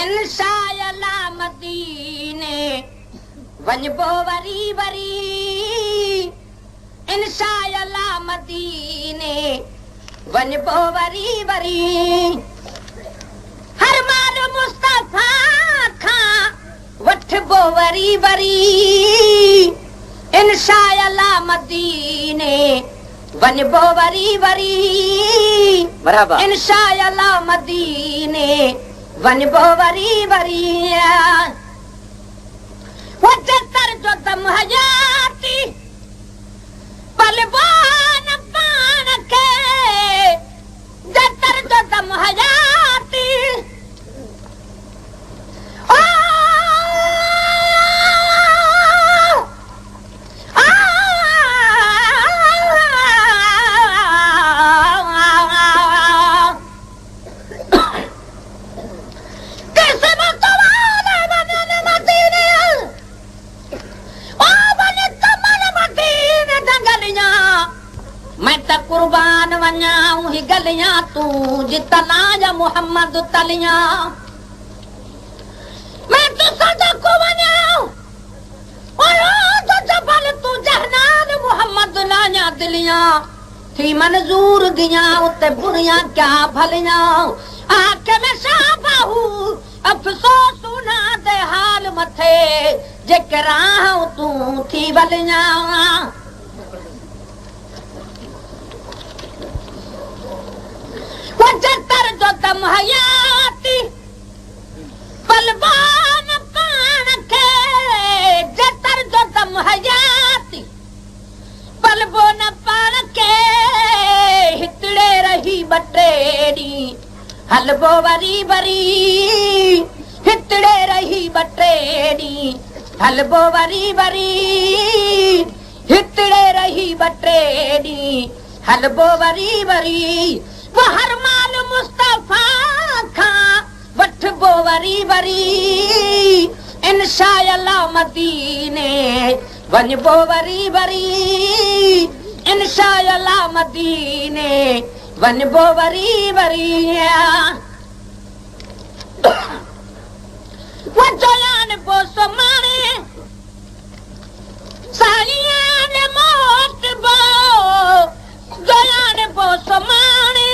इंशाअल्लाह मदीने वञबो वरी वरी इंशाअल्लाह मदीने वञबो वरी वरी हर माल मुस्तफा खां वठबो वरी वरी इंशाअल्लाह मदीने वञबो वरी वरी मरहबा इंशाअल्लाह मदीने वञबो वरी वरी वजतर जो दम हयाती पलबो न पान के जतर जो दम हयाती कुर्बान वञाऊं ही गलियां तूं जितना या मोहम्मद तलियां मैं तो सदको वञाऊं ओयो तो जबल तू जहनान मोहम्मद लाया दिलियां थी मंजूर दियां उते बुरियां क्या भलियां आंख में शाबाहू अफसोस ना दे हाल मथे जे करां तू थी वलियां वजतर जो दम हयाती पलवान पान के जतर जो दम हयाती पलवो न पान के हितड़े रही बटेड़ी हलबो वरी वरी हितड़े रही बटेड़ी हलबो वरी वरी हितड़े रही बटेड़ी हलबो वरी वरी हर माल मुस्तफा खां वठबो वरी वरी इंशाअल्लाह मदीने वञबो वरी वरी इंशाअल्लाह मदीने वञबो वरी वरी वजयान बो समाने साईयान मौत बो जयान बो समाने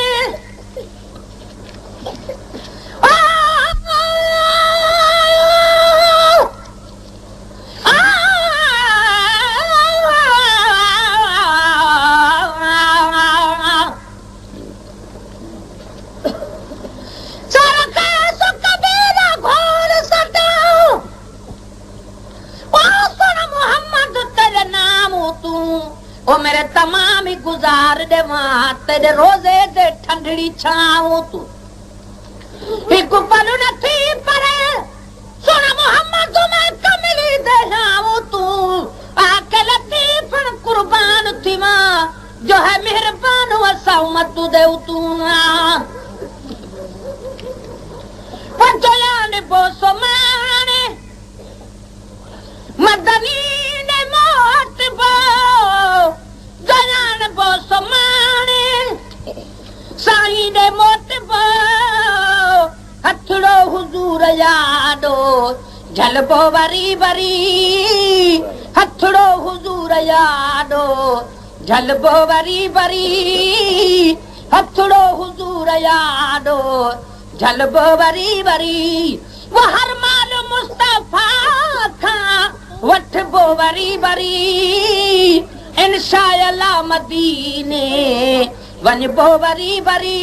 ओ मेरे तमाम ही गुजार दे मां तेरे रोजे दे ठंडड़ी छाऊं तू एक पल न थी परे सुन मोहम्मद मैं कमली दे जाऊं तू आके लतीफन कुर्बान थी मां जो है मेहरबान वसा उम्मत दे तू ना वजयान बोसो माने मदनी ने मौत बो जयान बो समाने साईं दे मौत बो हथड़ो हुजूर यादो झलबो वरी वरी हथड़ो हुजूर यादो झलबो वरी वरी हथड़ो हुजूर यादो झलबो वरी वरी वो हर माल मुस्तफा खां वठबो वरी वरी इंशाअल्लाह मदीने वञबो वरी वरी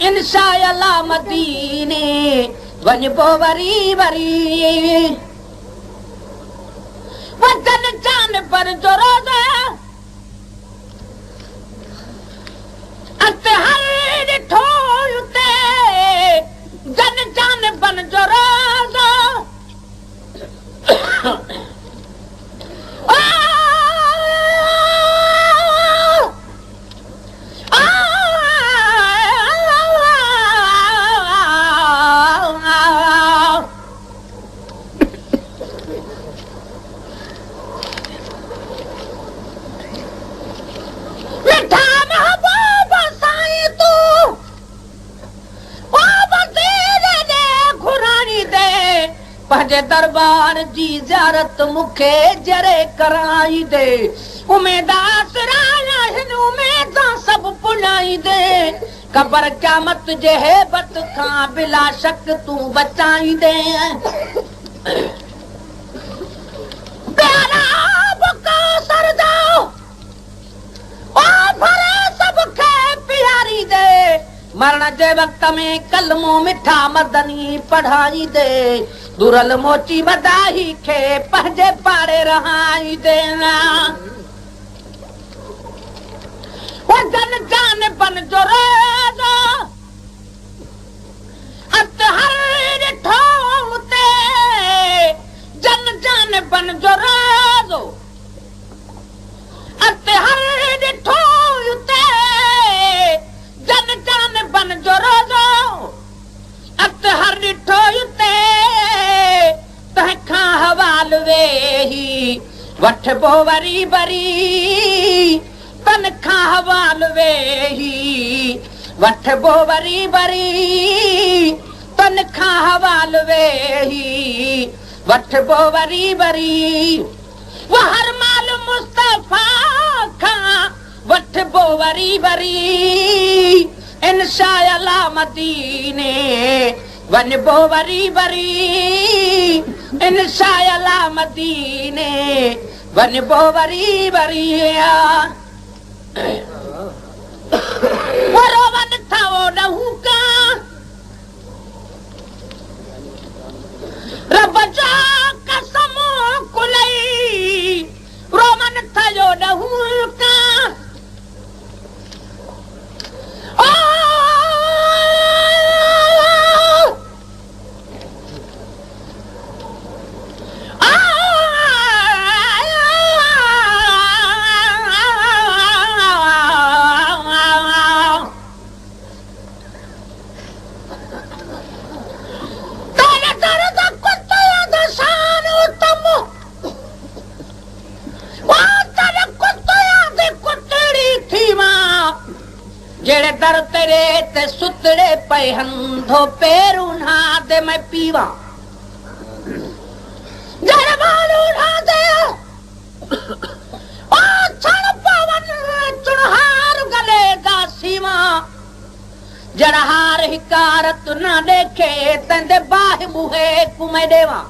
इंशाअल्लाह मदीने वञबो वरी वरी वतन जान पर जो रोज़ा अते हर ॾिठो उते जन जान बन जो रोज़ा तुझे दरबार जी ज़ियारत मुखे जरे कराई दे उमेदास राया हिन उमेदां सब पुनाई दे कबर क़यामत जे हेबत खां बिला शक तूं बचाई दे प्यारा बुका सरदाओ ओ भरे सब खे प्यारी दे मरण जे वक्त में कलमो मिठा मदनी पढ़ाई दे दुरल मोची बदाही खे पंहिंजे पाड़े रहाई देना वो जन जान बन जो रोज़ो अत हर ॾिठो ते जन जान बन जो रोज़ो अत हर ॾिठो ते जन जान बन जो रोज़ो अत हर ॾिठो ते तंहिंखां हवाल वेही वठबो वरी वरी तनखां हवाल वेही वठबो वरी वरी तनखां हवाल वेही वठबो वरी वरी वो हर माल मुस्तफा खां वठबो वरी वरी इंशा अल्लाह मदीने वञबो वरी वरी इंशा अल्लाह मदीने वञबो वरी वरी रोवन था वो नहूका रब जो कसम कुलई रोवन था जो नहूका जेड़े दर तेरे ते सुतड़े पे हंधो पेरू ना दे मैं पीवा जेड़े बालू ना दे ओ छण पवन चुनहार गले दा सीमा जड़ा हार हिकारत ना देखे तंदे बाह मुहे कुमे देवा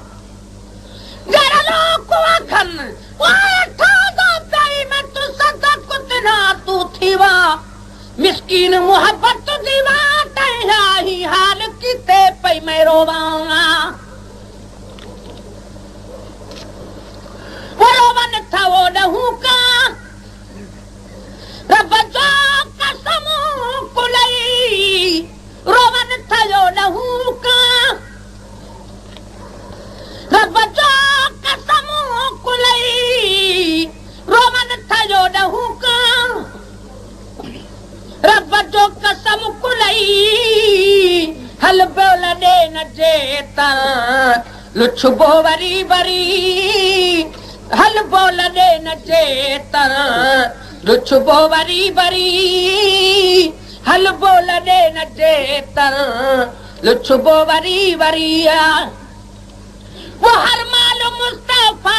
जड़ा लोग आखन ओ ठादा पई मैं तू सदा कुतना तू थीवा मिस्कीन मोहब्बत दीवा ही हाल किते पई मैं रोवांगा वो रोवन था वो नहूका रब जो कसम कुलई रोवन था वो नहूका रब जो कसम कुलई रोवन था वो नहूका रब जो कसम कुलई हल बोल दे न जेता लुछबो वरी वरी हल बोल दे न जेता लुछबो वरी वरी हल बोल दे न जेता लुछबो वरी वरी वो हर माल मुस्तफा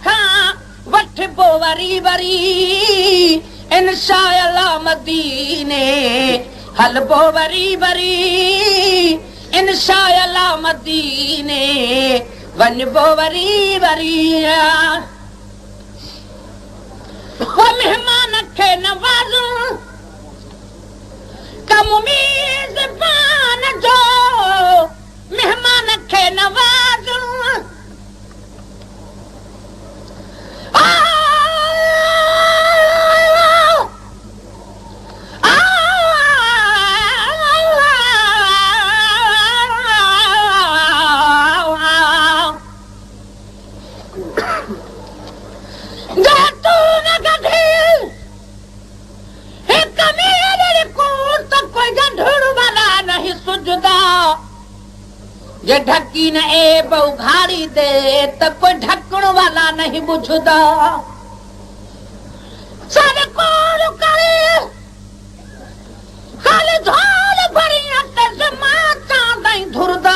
खां वठबो वरी वरी इंशा अल्लाह मदीने हलबो वरी वरी इंशा अल्लाह मदीने वञबो वरी वरी वो मेहमान खे नवाज़ो कम मेज़बान जो मेहमान खे नवाज़ो जे ढकी न ए उघाड़ी दे त कोई ढकण वाला नहीं बुझदा सारे कोल करे खाली झोल भरी ते माता दई धुरदा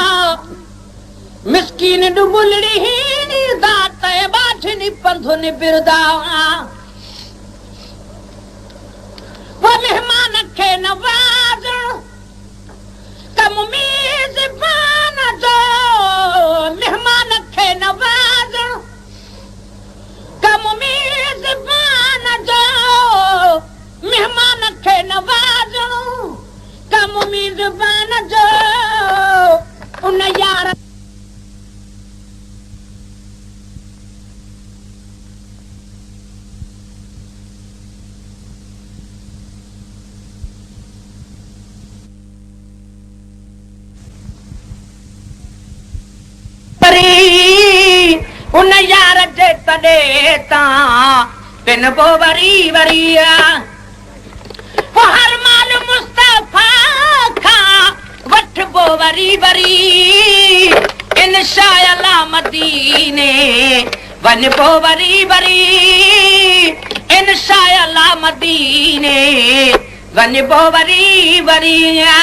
मिस्कीन बुलड़ी नी दात बाठनी पंधुनी बिरदा वो मेहमान खे नवाज कम मेज़बान जो मेहमान खे नवाज कम मेज़बान जो मेहमान खे नवाज कम मेज़बान जो उन यार उन यार जे तॾे तां पिन पो वरी वरिया वो हर माल मुस्तफा खां वठबो वरी वरी इंशाअल्लाह मदीने वञबो वरी वरी इंशाअल्लाह मदीने वञबो वरी वरिया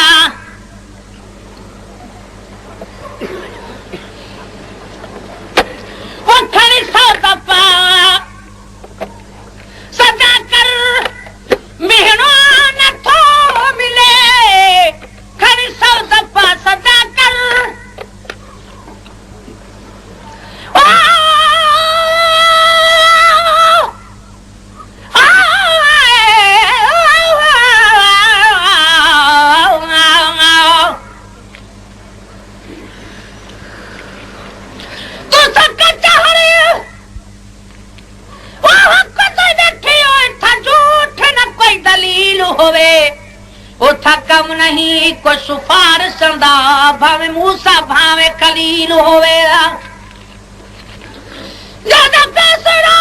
खड़ी सौ दफा सदा कर मिहणो नथो मिले खड़ी सौ दफा सदा कर कम नहीं को सिफारिश भावे मूसा भावे खलील होवे ज्यादा पैसरो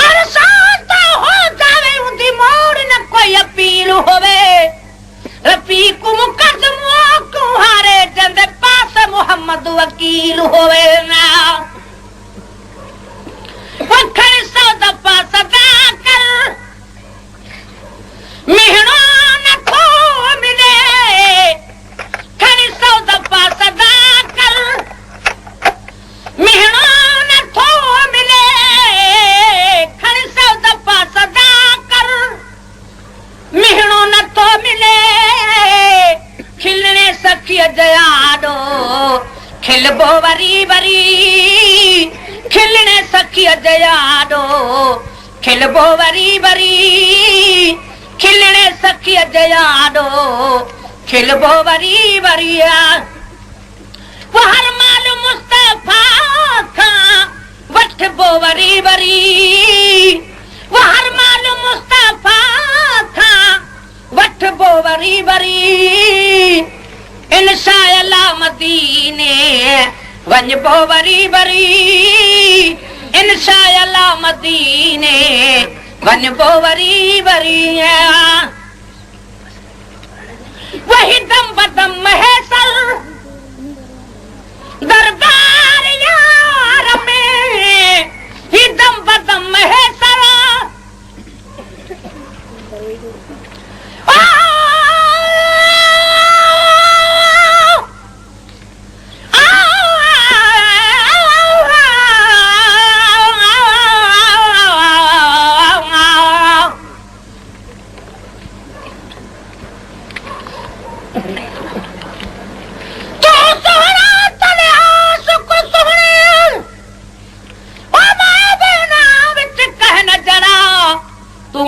अरसान तो हो जावे उनकी मोड़ न कोई अपील होवे रफीक मुकदमो कुहारे जंदे पास मोहम्मद वकील होवे ना वखरी सौ दफा सदा कर मिहणो नथो मिले खड़ी सौ दफा सदा कर मिहणो नथो मिले खड़ी सौ दफा सदा कर मिहणो नथो मिले खिलने सखिय जयाडो खिलबो वरी वरी खिलने सखिय जयाडो खिलबो वरी वरी खिलने सखिय जयाडो खिलबो वरी वरिया वो हर माल मुस्तफा खां वठबो वरी वरी वो हर माल मुस्तफा खां वठबो वरी वरी इंशाअल्लाह मदीने वञबो वरी वरी इंशाअल्लाह मदीने वञबो वरी वरी वही दम बदम है सर दरबार यार में ही दम बदम है सर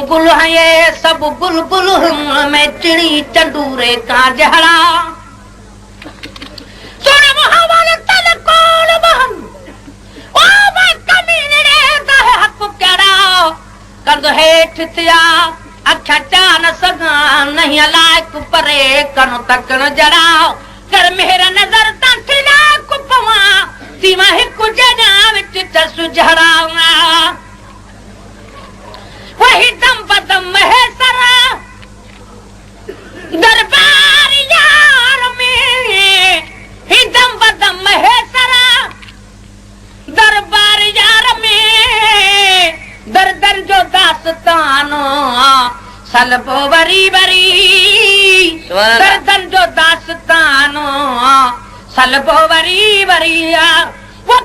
गुल है ये सब बुलबुल में चिड़ी चंदूरे का जहरा सुन महावल तल कोल बहन ओ मैं कमीने दा हक केड़ा कंद हेठ थिया अखा चान सगा नहीं लायक परे कन तकन जड़ा कर मेरा नजर तांथी ना कुपवा सीमा हिक जना विच चसु जहरा वही दम बदम है सरा दरबार यार में ही दम बदम है सरा दरबार यार में दर दर जो दास्तानो सलबो वरी वरी दर दर जो दास्तानो सलबो वरी वरी आ वो